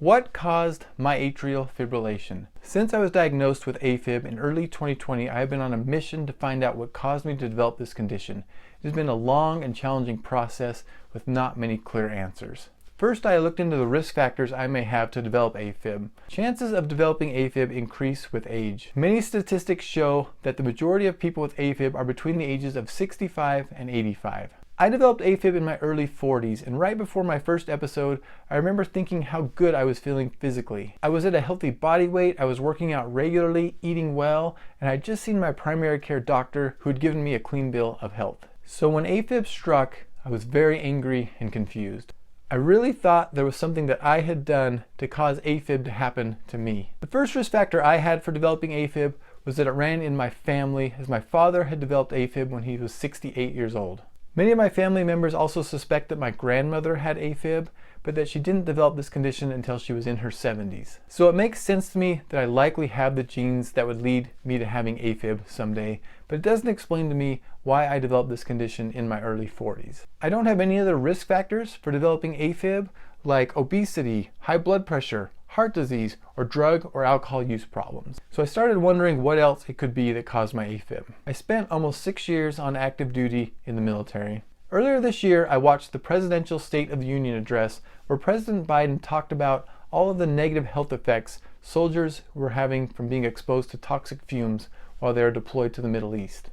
What caused my atrial fibrillation? Since I was diagnosed with AFib in early 2020, I have been on a mission to find out what caused me to develop this condition. It has been a long and challenging process with not many clear answers. First, I looked into the risk factors I may have to develop AFib. Chances of developing AFib increase with age. Many statistics show that the majority of people with AFib are between the ages of 65 and 85. I developed AFib in my early 40s, and right before my first episode, I remember thinking how good I was feeling physically. I was at a healthy body weight, I was working out regularly, eating well, and I had just seen my primary care doctor who had given me a clean bill of health. So when AFib struck, I was very angry and confused. I really thought there was something that I had done to cause AFib to happen to me. The first risk factor I had for developing AFib was that it ran in my family, as my father had developed AFib when he was 68 years old. Many of my family members also suspect that my grandmother had AFib, but that she didn't develop this condition until she was in her 70s. So it makes sense to me that I likely have the genes that would lead me to having AFib someday, but it doesn't explain to me why I developed this condition in my early 40s. I don't have any other risk factors for developing AFib, like obesity, high blood pressure, heart disease, or drug or alcohol use problems. So I started wondering what else it could be that caused my AFib. I spent almost 6 years on active duty in the military. Earlier this year, I watched the presidential State of the Union address where President Biden talked about all of the negative health effects soldiers were having from being exposed to toxic fumes while they are deployed to the Middle East.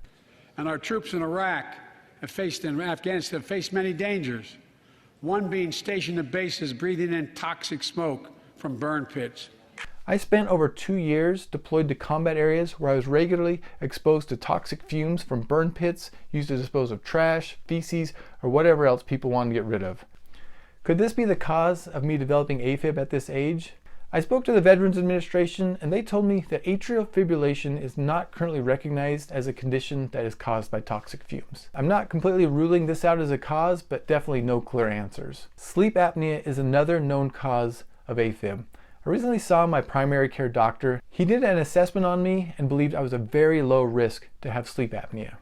And our troops in Iraq and Afghanistan have faced many dangers. One being stationed at bases breathing in toxic smoke from burn pits. I spent over 2 years deployed to combat areas where I was regularly exposed to toxic fumes from burn pits used to dispose of trash, feces, or whatever else people wanted to get rid of. Could this be the cause of me developing AFib at this age? I spoke to the Veterans Administration and they told me that atrial fibrillation is not currently recognized as a condition that is caused by toxic fumes. I'm not completely ruling this out as a cause, but definitely no clear answers. Sleep apnea is another known cause of AFib. I recently saw my primary care doctor. He did an assessment on me and believed I was a very low risk to have sleep apnea.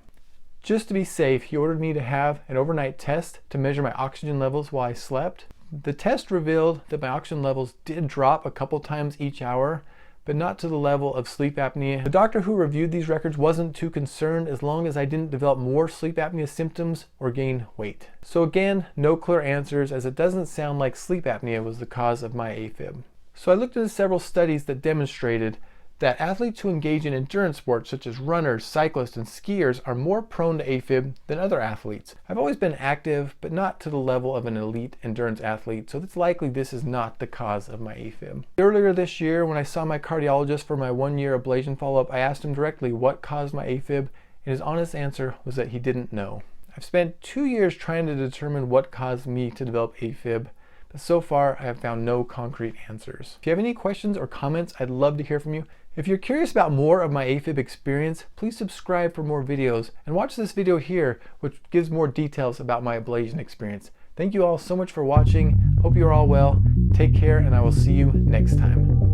Just to be safe, he ordered me to have an overnight test to measure my oxygen levels while I slept. The test revealed that my oxygen levels did drop a couple times each hour, but not to the level of sleep apnea. The doctor who reviewed these records wasn't too concerned as long as I didn't develop more sleep apnea symptoms or gain weight. So again, no clear answers, as it doesn't sound like sleep apnea was the cause of my AFib. So I looked into several studies that demonstrated that athletes who engage in endurance sports such as runners, cyclists, and skiers are more prone to AFib than other athletes. I've always been active, but not to the level of an elite endurance athlete, so it's likely this is not the cause of my AFib. Earlier this year, when I saw my cardiologist for my 1-year ablation follow-up, I asked him directly what caused my AFib, and his honest answer was that he didn't know. I've spent 2 years trying to determine what caused me to develop AFib, but so far I have found no concrete answers. If you have any questions or comments, I'd love to hear from you. If you're curious about more of my AFib experience, please subscribe for more videos and watch this video here, which gives more details about my ablation experience. Thank you all so much for watching. Hope you're all well. Take care, and I will see you next time.